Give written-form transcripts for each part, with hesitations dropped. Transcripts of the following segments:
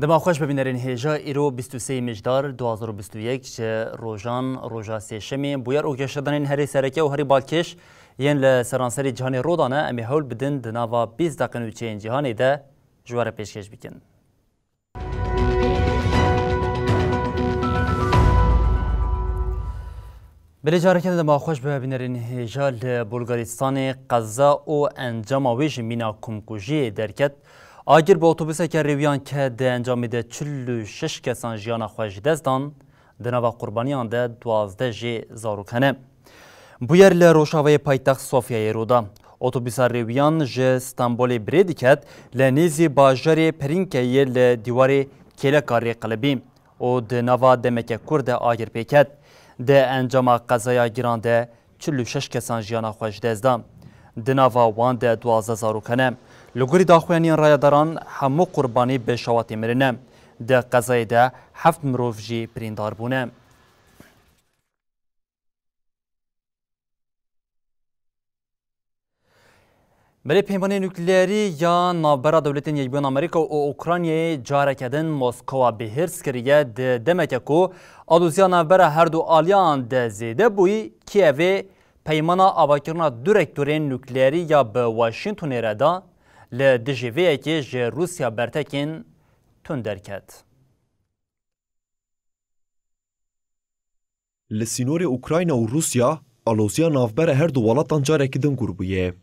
دما خوش ببینرین هیجا ایرو 23 مجدار 2021 چه روزان روزا سیشمی بویر او گشتدنین هری سرکه و هری بالکش ین لسرانسری جهانی رودانه امی هول بدن دناوا 20 دقیقه نوچین جهانی ده جوار پیشکش بکن. بله جارکن دما خوش ببینرین هیجا لبولگاریستان قضا و انجام ویش مینا کمکوژی درکت آگر به اتوبوس که رویان که ده انجام ده 46 کسان جیان خوش دستان دنوا قربانیان ده 12 جی زاروکنه. بویر لروشاوی پایتخت صوفیای رودا اتوبوس رویان ج استانبول بریدی کد لنیزی باجر پرینکه ل دیوار کلکاری قلبی او دنوا دمک کرد آگر پیکد ده انجام قضایا گران ده 46 کسان جیان خوش دستان دنوا وان ده 12 زاروکنه. لگوری داخویانیان رایداران همو قربانی به شواتی مرنه ده قضای ده 7 مروف جی پریندار بونه. بله پیمان نوکلیری یا نابرا دولتین یکبیان امریکا و اوکراینی جارکدن مسکو به هرس کریه ده دمککو آلوزیا نابرا هر دو آلیان ده زیده بوی کیوی پیمانا آواکرنا دو رکتورین نوکلیری یا به واشنطن ردا لدجویه که جه روسیا برتکین تون درکد. لسینور اوکراین و روسیا آلوزیا نافبر هر دو ولاتان جارکدن گروبیه.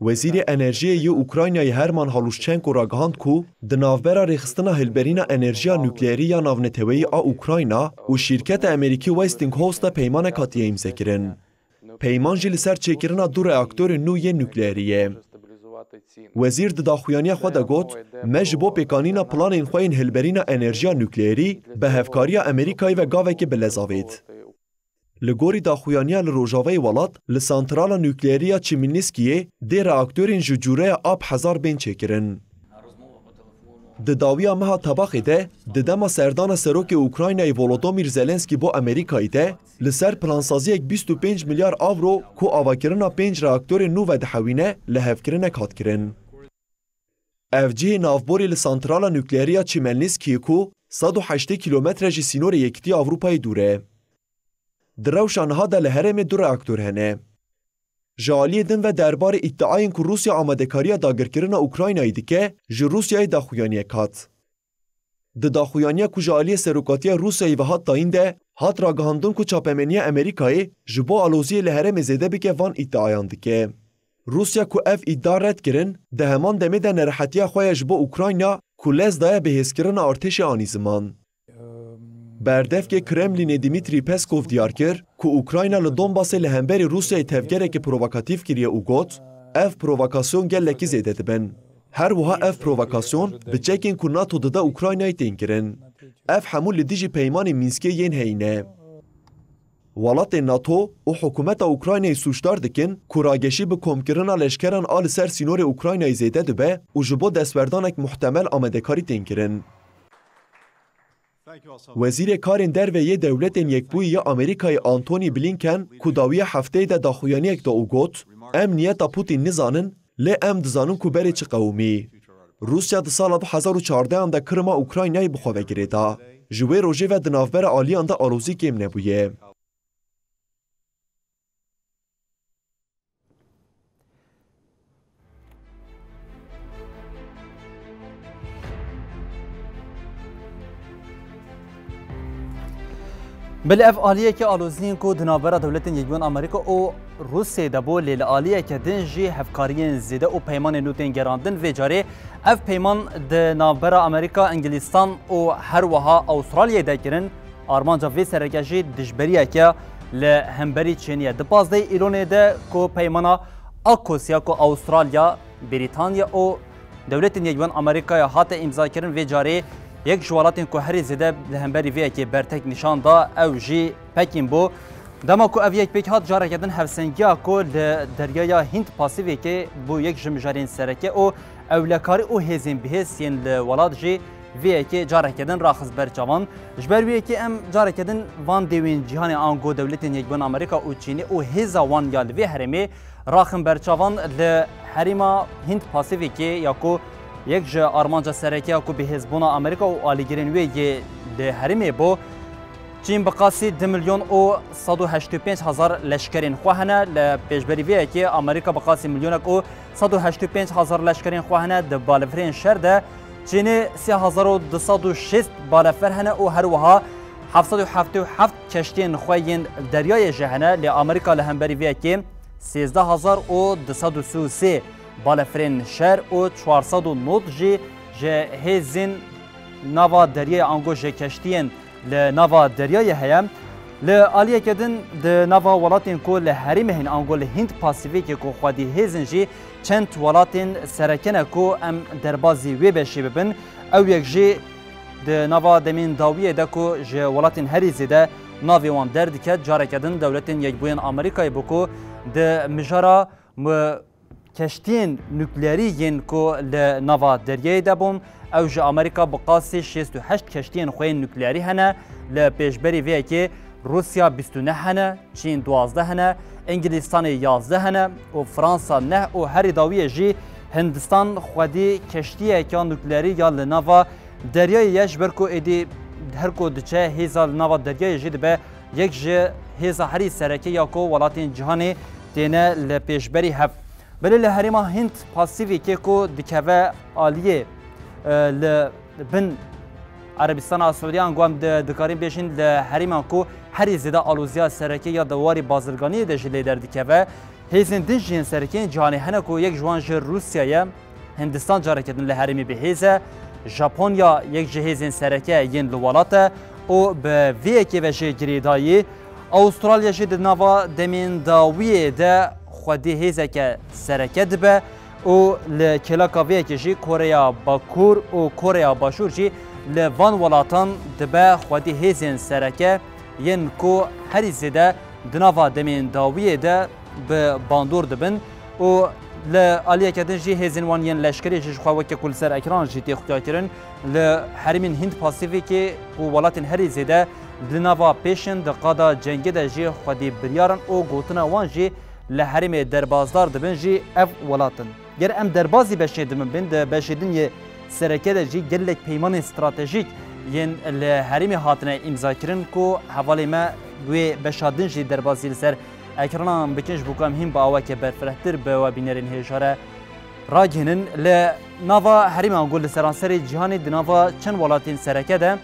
وزیر انرژی یو اوکراینای هرمان هالوشچنکو را گهاند کو د نافبر ریخستنا هلبرینا انرژیا نوکلیری یا ناونتوی آ اوکراینا و شرکت امریکی ویستینگ هوست پیمان کاتیه امضا کرن. پیمان جل سر چکرنا دو راکتور نوی نوکلیریه. وزیر داخویانی خود گوت مجبو پیکانینا پلان این خوین هلبرینا انرژیا نوکلیری به هفکاری امریکایی و گاوه که بلزاوید. لگوری داخویانی لروژاوی ولات لسانترال نوکلیریا چیمینیسکیه دی راکتورین جوجوره آب 1000 بین چکرن. د داویا مها طباخی ده د دما سردان سروک اوکراینای ولودومیر زلنسکی بو امریکایی ده لسر پلانسازی 25 میلیارد آورو کو آواکرنا 5 راکتور نو و دحوینه لهفکرنه کات کرن. افجی نافبوری لسانترال نوکلیریا چیمینیسکی کو 108 کیلومتر جی سینور یکتی آوروپای دوره. دروشان ها ده لهرم دو راکتور هنه. جالی دن و دربار ادعاین که روسیا آمادکاری داگرکرن اوکراینایی دیگه جی روسیای داخویانی کات. ده داخویانی که جالی سروکاتی روسیایی و هات داین ده هات راگهاندون که چاپمنی امریکایی جبو آلوزی لهرم زیده بکه وان ادعایان دیگه. روسیا که اف ادعا رد کرن ده همان دمه ده نرحتی خواه جبو اوکراینا که لز دایه بهز کرن ارتش آنی زمان. بردف که کرملین دیمیتری پسکوف دیار کر که اوکراینا لدونباس لهمبری روسیای تفگره که پرووکاتیف کریه او گوت اف پرووکاسیون گل لکی زیده دبن. هر وها اف پرووکاسیون به چکین که ناتو داده اوکراینای تین کرن. اف همون لدیجی پیمان مینسکی ین هینه. ولات ناتو و حکومت اوکراینای سوشدار دکن که راگشی به کمکرنا لشکران آل سر سینور اوکراینای زیده دبه و جبو دستوردانک محتمل آمدکاری تین کرن. وزیر کارین در و یه دولت یکبوی یا آمریکای آنتونی بلینکن کداوی هفته ده داخویانی اک دا او گوت امنیتا پوتین نزانن لی ام دزانن که بری چه قومی. روسیا ده سال 2014 هم ده کرما اوکراینای بخواه گریدا. جوی روژه و دنافبر آلیان ده آروزی کم نبویه. بل اف آلیه که آلوزین کو دنابرا دولت یکبیان امریکا او روسیه دبو لیل آلیه که دنجی هفکاریین زیده او پیمان نوتین گراندن و جاره اف پیمان دنابرا امریکا انگلیستان او هر وها استرالیا دکرن آرمانجا وی سرکشی دجبریه که لهمبری چینیه دپازده ایرونه ده کو پیمانا اکوسیا کو استرالیا بریتانیا و دولت یکبان امریکا هات امضا کردن و جاری یک جوالات کو هری زده لهمبری وی که برتک نشان دا او جی پکین بو دما کو اویک پیک هات جاره کردن هفسنگیا کو دریای هند پاسیفی که بو یک جمجارین سرکه او اولکاری او هزین بهس ین ولاد جی وی که جاره کردن راخص برچوان جبر وی که ام جاره کردن وان دیوین جهان آنگو دولت یکبان امریکا او چینی او هزا وان یال وی هرمی راخن برچوان ل هریما هند پاسیفی که یا کو یک جا آرمانجا سرکه کو به حزبونا امریکا و آلیگرین وی ل هرمی بو چین بقاسی 2 میلیون و 185 هزار لشکرین خواهنه لپیشبری وی که امریکا بقاسی میلیون و 185 هزار لشکرین خواهنه د بالفرین شرده چین 3206 بالفر هنه و هر وها 777 کشتین خواهین دریای جهنه ل امریکا لهمبری وی که 13233 بالفرین شهر و 409 جی هزین نوا دریای آنگو جه کشتین لنوا دریای هیم لآلیه کدن د نوا ولاتین کو لحریم هن آنگو لهند پاسیفیک کو خودی هزن جی چند ولاتین سرکنه کو ام دربازی وی بشی ببن او یک جی د نوا دمین داویه ده کو جه ولاتین هری زیده ناوی وان درد که جاره کدن دولتین یک بوین امریکای بکو د مجارا کشتین نوکلیری ین کو لنوا دریای ده بوم او جه امریکا بقاسی 68 کشتین خوین نوکلیری هنه لپیشبری وی که روسیا 29 هنه، چین 12 هنه، انگلیستان 11 هنه و فرانسا 9 و هر داویه جی هندستان خودی کشتیه که نوکلیری یا لنوا دریای یش برکو ایدی هر کو دچه هیزا لنوا دریای جی به یک جه هیزا هری سرکی یا کو ولاتین جهانی تینه لپیشبری هف بله لحریما هند پاسیفی که کو دکوه آلیه لبن عربستان سعودیان گوام دکارین بیشین لحریما کو هری زیده آلوزیا سرکی یا دواری بازرگانی دجلی در دکوه هیزن دنجین سرکی جهانی هنه کو یک جوان جه روسیه هندستان جاره کدن لحریمی به هیزه ژاپنیا یک جهیزین سرکی ین لولاته او به وی که وجه گریدایی استرالیا جد نوا دمین داویه ده خودی هیزه که سرکی دبه او لکلاکا وی که جی کره باکور و کره باشور جی لوان ولاتان دبه خودی هیزین سرکی ین کو هری زیده دنوا دمین داویه ده به باندور دبن و لآلیه کدن جی هزین وان ین لشکری جی خواه وکه کل سر اکران جی تیخویا کرن لحرمین هند پاسیفیکی و ولاتین هری زیده لنوا پیشن دقادا جنگی ده جی خودی بریارن و گوتنا وان جی لحرم دربازدار دبن جی اف ولاتن گر ام دربازی بشیدن بین ده بشیدن یه سرکه ده جی گلک پیمان استراتژیک ین لحرم هاتنه امضا کرن کو حوالی ما وی بشادن جی دربازی لسر اکرانان بکنج بکم هم با آوه که برفرهتر به و بینرین هجاره راگهنن لنوا حریم آنگول لسرانسر جهانی دنوا چند ولاتین سرکه ده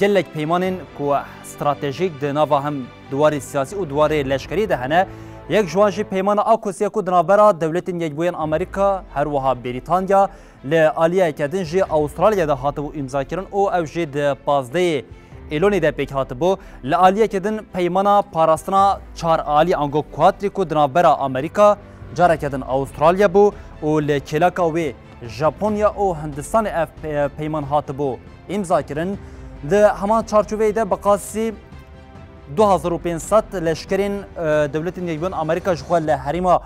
گلک پیمانین که استراتژیک دنوا هم دواری سیاسی و دواری لشکری ده هنه یک جوانجی پیمان آکوسیا که دنابرا دولتین یک بوین امریکا هر وها بریتانیا لآلیه کدن جی استرالیا ده هاتو امضا کرن او جی ده 15 ایلونی ده پیک هاتبو لآلیه کدن پیمانا پاراستنا 4 آلی آنگو کواتری کو دنابرا امریکا جاره کدن استرالیا بو و لکلاکا وی ژاپنیا و هندستان اف پیمان هاتبو امضا کرن ده همان چارچوبه ده بقاسی 2500 لشکرین دولت نیبون امریکا جوال لحریما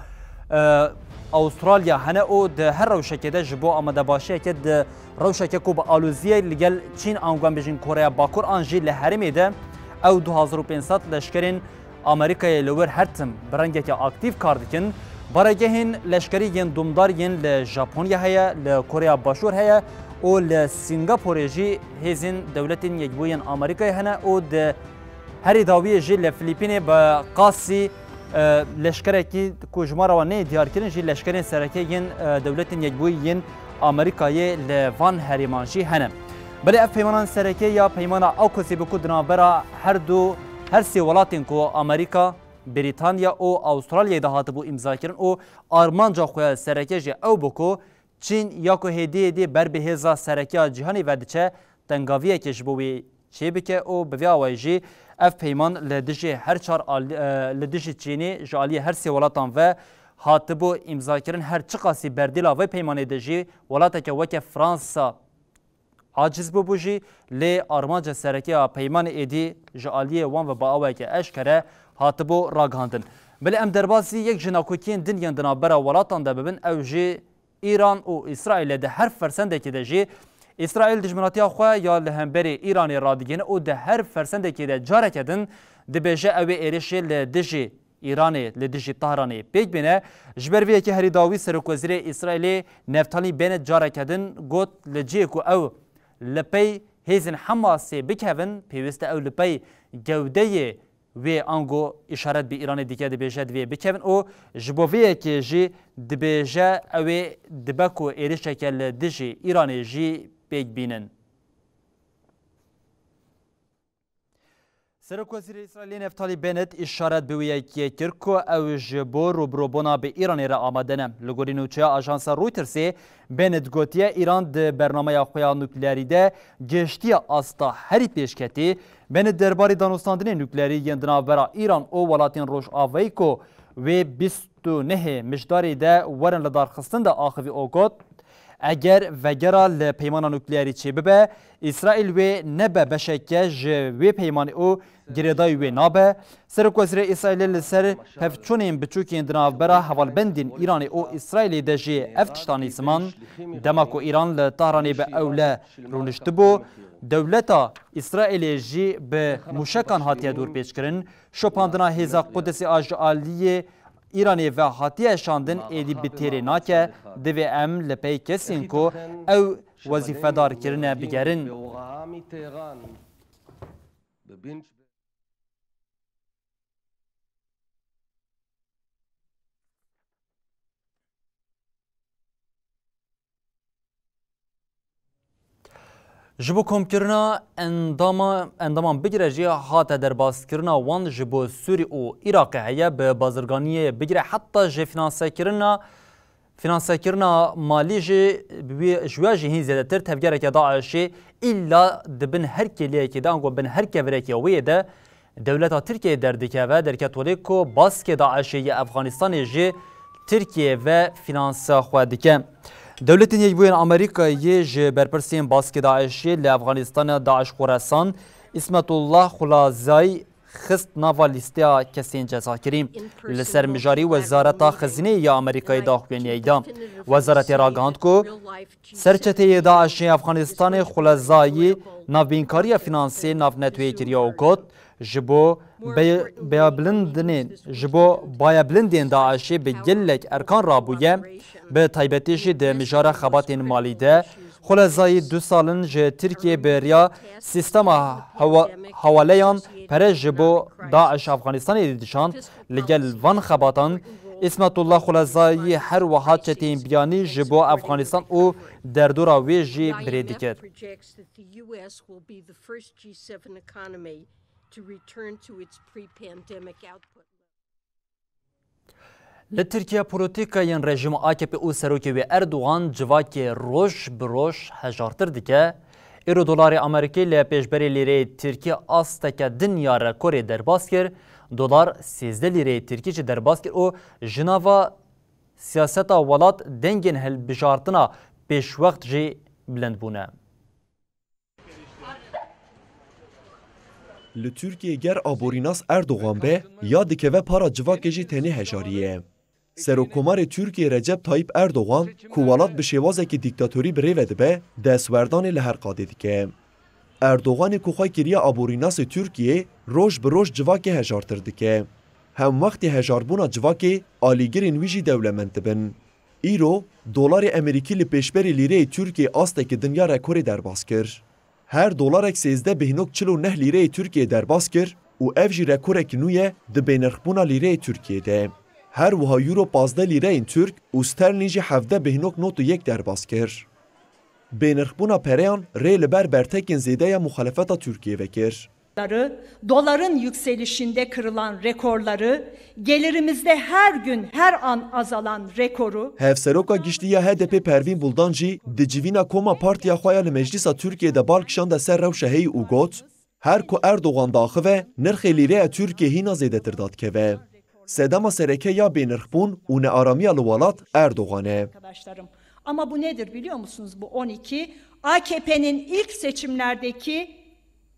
استرالیا هنه او ده هر روشکه ده جبو آمده باشه که ده روشکه کو با آلوزیه لگل چین آنگوان بجین کره باکور آنجی لحریمه ده او 2500 لشکرین امریکای لور هرتم برنگه که اکتیف کار دکن برای هن لشکری ین دومدار ین لژاپنیا هیا لکره باشور هیا او لسینگاپور جی هزین دولتین یک بوین امریکای هنه او ده هری داویه جی لفلیپینه با قاسی لشکره کی کوجمارا و نه دیار کردن جی لشکرین سرکی ین دولتین یک بوین امریکای لوان هریمانجی هنه بله اف پیمانان سرکی یا پیمان اوکسی بکودنا برا هر سی ولاتین کو امریکا بریتانیا او استرالیا ده هاتبو امضا کردن او آرمانجا خویا سرکی جی او بکو چین یا کو هدیه دی بر به هزا سرکی جهانی ودچه تنگاویه کش بوی چه بکه او بویاوی جی اف پیمان لدجی هر چار لدجی چینی جالی هر سی ولاتان و هاتبو امضاکردن هر چه قاسی بردیلا و پیمانه دجی ولاتک وک فرانسا عاجز ببوجی لی آرمانج سرکی پیمان ایدی جالیه وان و با اوه که اشکره هاتبو راگاندن. بله ام دربازی یک جناکوکین دنیان دنا برا ولاتان ده ببین او جی ایران و اسرائیل ده هر فرسنده که ده جی اسرائیل دجمناتی خواه یا لهمبری ایرانی رادگین او ده هر فرسنده که ده جاره کدن ده بیجه اوه ایرشی لدجی ایرانی لدجی طهرانی بیگ بینه جبرویه که هری داوی سرکوزیر اسرائیلی نفتالی بین جاره کدن گوت لجیه که او لپی هیزن حماسی بکهون پیوسته او لپی گوده و آنگو اشارت به ایران دیگه دبیجه دوی بکهون او جبویه که جی دبیجه او دبکو ایرشه که لدجی ایرانی جی بیگ بینن. سرکوزیر اسرائیلی نفتالی بنت اشارت به وی که کرکو او جبو روبروبونا به ایران را آمدنه. لگوری نوچه آژانس رویترز بنت گوتیه ایران ده برنامه خویا نوکلیری ده گشتی استا هری پیشکتی بنت درباری دانستاندن نوکلیری یندنا برا ایران او ولاتین روش آویکو و 29 مجداری ده ورن لدار خستن ده آخوی اوگوت اگر وگرا لپیمان نوکلیری چی ببه اسرائیل و نبه بشکه جوی پیمان او گریدای و نابه سرکوزیر اسرائیل لسر پفچونین بچوکی اندناف برا حوالبندین ایران او اسرائیل دجی افتشتانی زمان دماکو ایران لطهرانی به اوله رونشتبو دولتا اسرائیل جی به موشکان هاتیه دور پیش کرن شپاندنا هیزا قدس آجالیه ایرانی و هاتیه شاندن ایدی بتیره ناکه دوی ام لپی کسین کو او وظیفه دار کرنه بگرن. جبو کم کرنا اندامان بگیره جی هات در باز کرنا وان جبو سوری او عراق هیا به بازرگانی بگیره حتی جی فینانسه کرنا مالی جی جویا جی هین زیاده تر تفگره که داعشی ایلا دبن هر کلیه که دانگو بن هر کوره که ویه ده دولتا ترکیه دردکه و در کتولی که باز که داعشی افغانستان جی ترکیه و فینانسه خوادکه دولت نیروی آمریکایی جه برپرسین باسک داعشی لافغانستان داعش خراسان اسمت الله خلازای خست ناوا لیسته کسین جزا کریم لسر مجاری وزارت خزینه یا آمریکای داخلی دا وزارت راگاند کو سرچته داعشی افغانستان خلازای ناوینکاری فینانسی ناو نتوی کریا و گوت جبو بایا بلندین داعشی به گلک ارکان رابویه به تایبتیشی ده مجاره خباتین مالی ده خلزایی 2 سالن جه ترکیه بریا سیستم حوالیان پر جبو داعش افغانستان دیدشان لگل وان خباتان اسمت الله خلزایی هر وحاد چتین بیانی جبو افغانستان او در دورا ویجی بریدی کرد. لترکیه پروتیکاین رژیم AKP او سروکی و اردوغان جواکی روش بروش هجارتر دیگه ایرو دلار امریکی لپیشبری لیره ترکیه آستک دنیا رکوری درباز کرد دلار 13 لیره ترکیه چه درباز کرد او جناوا سیاستا ولات دنگین هل بشارتنا پیش وقت جی بلند بونه. لترکیه گر آبوریناس اردوغان به یاد که و پارا جواک جی تنی هجاریه. سروکومار ترکیه رجب طایب اردوغان کوالات به شوازه که دیکتاتوری بریوید به دستوردان لهر قاده دیگه. اردوغان کوخای کریا آبوریناس ترکیه روش به روش جواک هجارتر دیگه. هم وقتی هجاربونا جواک آلیگرین ویجی دولمنت بن. ایرو دلار امریکی لپیشبری لیره ترکیه آسته که دنیا رکوری درباز کرد. هر دلارک 13.49 لیره ترکیه درباز کرد و افجی رکورک نویه ده بینرخبونا لیره ترکیه ده. هر وها یورو 15 لیره این ترک و سترلینجی 17.91 درباز کرد. بینرخبونا پریان ری لبر برتکین زیده مخالفتا Türkiye vekir. Doların yükselişinde kırılan rekorları, gelirimizde her gün her an azalan rekoru. Hevseroka giştiya HDP Pervin Buldanji, dicivina koma partiya xoya li meclisa Türkiye'de balkişan da ser rewşa hey û got, her ku Erdoğan daxi ve nirxê lîreya Türkiye hîna zêdetir dat keve. sedema sereke ya benirxbun û nearamiya li welat Erdoğan e. Arkadaşlarım. Ama bu nedir biliyor musunuz bu 12? AKP'nin ilk seçimlerdeki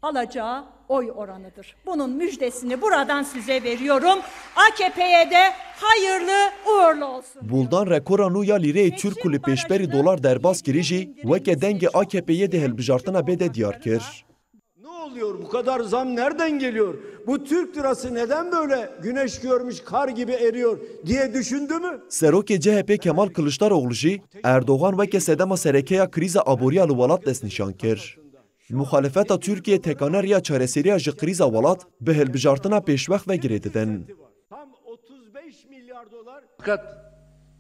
alacağı oy oranıdır. Bunun müjdesini buradan size veriyorum. AKP'ye de hayırlı uğurlu olsun. Buldan rekora nû ya lîreyê Türk û li pêşberî dolar derbas kirî jî weke dengê AKP'ye de hilbijartina bêde diyar kir. Ne oluyor? Bu kadar zam nereden geliyor? Bu Türk lirası neden böyle güneş görmüş kar gibi eriyor diye düşündü mü? Serokê CHP Kemal Kılıçdaroğlu jî Erdoğan weke sedema serekeya krîza aboriya li welat destnîşan kir. Muhalefeta Türkiye tekaneriya çareseriya ji krîza welat bi hilbijartina pêşvex vegirê didin. Tam 35 milyar dolar. Fakat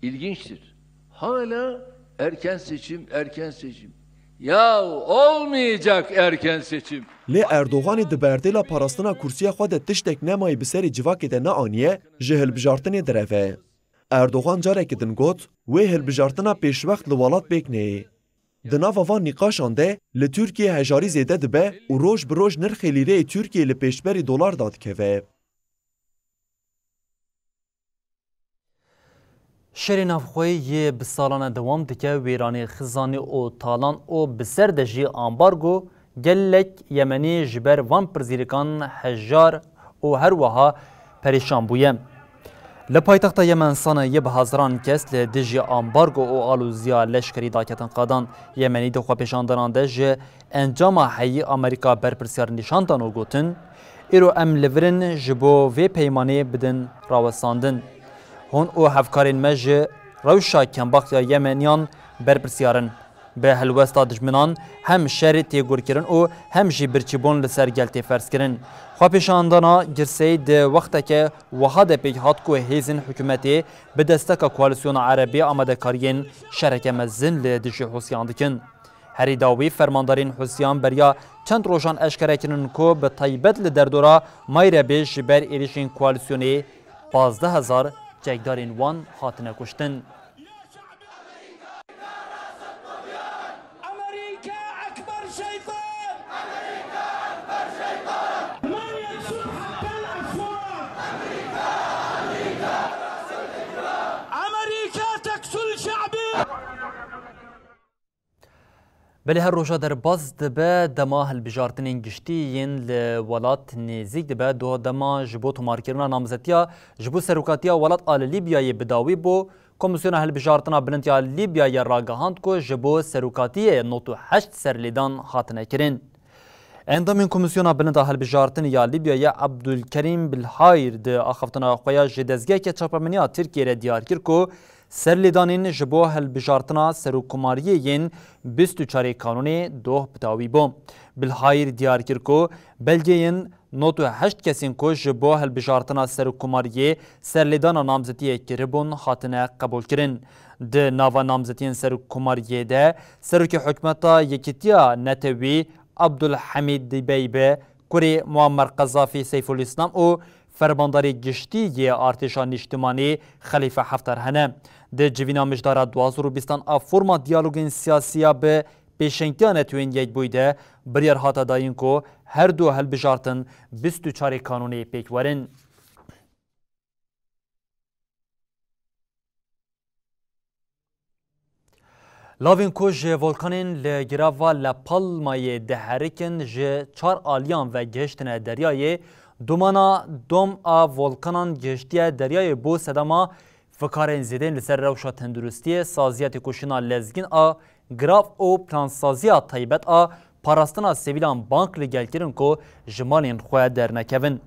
ilginçtir. Hala erken seçim, erken seçim. Ya olmayacak erken seçim. Lê Erdoğanê di berdêla parastina kursiya xwe de tiştek nemayê bi serê civakê de neaniye ji hilbijartinê direve. Erdoğan carekî din got wê hilbijartina pêşvex li welat pêk neyê. Di nava van nîqaşan de li Tirkiye hejarî zêde dibe û roj bi roj nirxê lîreyê Tirkiye li pêşberî dolar da dikeve. Şerê navxweyî yê bi salan dewam dike wêranê xizanî û talan û bi ser de jî ambargo gelek Yemenî ji ber van pirzîrikan hejar û her wiha perîşan bûye. Li paytexta Yemen Sanayê bi haziran kes li dijî ambargo û alûziya leşkerî daketin qadan Yemenî di xwepêşandanan de ji encama heyî Amerîka berpirsyar nîşan dan û gotin îro em li virin ji bo vê peymanê bidin rawestandin. Hûn û hevkarên me ji rewşa kembaxiya Yemeniyan berpirsiyarin. Bi helwesta dijminan hem şerê têgurkirin û hem jî birçîbûn li ser gel tê ferskirin. Xwepêşandana girseyî di wexteke wiha de pêk hat ku hêzên hikûmetê bi desteka koalîsyona Erebî amadekariyên şereke mezin li dijî Hûsiyan dikin. Herî dawî fermandarên Hûsiyan beriya çend rojan eşkere kirin ku bi taybet li derdora Mayrebê ji ber êrişên koalîsyonê 15,000 cegdarên wan hatine kuştin. Belê her roja derbas dibe dema hilbijartinên giştî yên li welat nêzik dibe do dema ji bo tomarkirina namzetiya ji bo serokatiya welat a li Lîbyayê bidawî bû Komisyona Hilbijartina Bilind ya Lîbyayê ragihand ku ji bo serokatiyê 98 serlêdan hatine kirin. Endamên Komisyona Bilind a Hilbijartinê ya Lîbyayê Abdulkerîm Bilhayr di axaftina xwe ya ji dezgeheke çapemeniya Tirkiyeyê re diyar kir ku serlêdanên ji bo hilbijartina serokkomariyê yên 24 kanûnê doh bitawî bû. Bilhayr diyar kir ku belgeyên 98 kesên ku ji bo hilbijartina serokkomariyê serlêdana namzetiyê kiribûn hatine qebûlkirin. Di nava namzetiyên serokkomariyê de serokê hikûmeta Yekîtiya Netewî Abdulhamid Dibeybe, Kurê Muammer Qezafî Seyfulîslam û fermandarê giştî yê artêşa nîştimanî Xelîfe Hefter hene. Di civîna mijdara 2020 a forma diyalogên siyasiya bi pêşengtiya Netewên Yekbûyî de biryar hata dayîn ku her du hilbijartin 24 kanûnê pêk werin. Lavên ku ji volkanên li girava La Palmayê diherikin ji 4 aliyan ve gihiştine deryayê dumana dom a volkanan gihiştiye deryayê bo sedema fikarên zêdên li ser rewşa tenduristiyê saziya têkoşîna lezgîn a grav û plansaziya taybet a parastina sivîlan bank li gelkirin ku ji malên xwe dernekevin.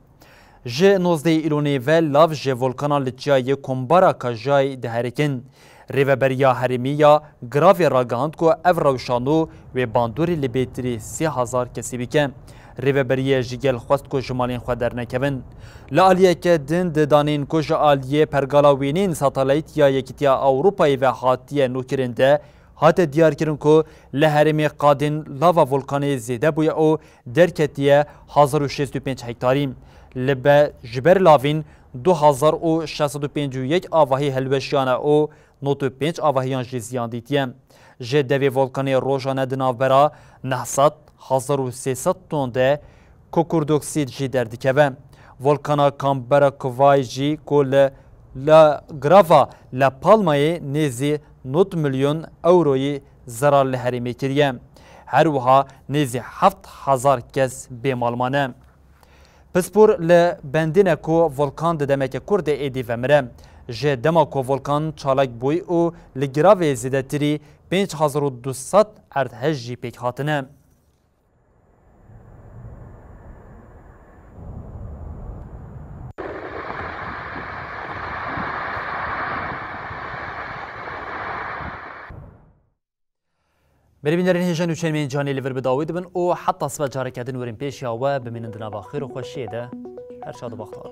Ji 19 îlonê ve lav ji volkana li çiyayê Kombara Kajay diherikin. Rêveberiya herêmî ya gravê ragihand ku ev rewşanû wê bandorê li bêtirî 3000 kesî bike. Rêveberiyê jî gel xwest ku ji malên xwe dernekevin. Li aliyeke din di danên ku ji aliyê pergala wêneyên satelît ya Yekîtiya Ewropayê ve hatiye nûkirin de hate diyarkirin ku li herêmê qadên lava volkanê zêde bûye û derketiye 1065 hektarî. Li be ji ber lavên 2651 avahî helweşiyane û 95 avahiyan jî ziyan dîtiye. Ji devê volkanê rojane di navbera 900 1300 ton de kokurdoksit jî derdikeve. volkana Kambera Kovay jî ku li grava La Palmayê nêzî 9 milyon euroyê zarar li herêmê kiriye. Her wiha nêzî 7,000 kes bêmalmane. Pispor li bendîne ku volkan di demeke Kurdê êdî vemire. Ji dema ku volkan çalak bûyî û li giravê zêdetirî 5200 erdhej jî pêk hatine. Beribînerên hêjan û çêmên canê li vir bi dawî dibin û heta sibe carekedin werin pêşiya we bimînin di nava xêr û xweşiyê de her şad û baxtewar.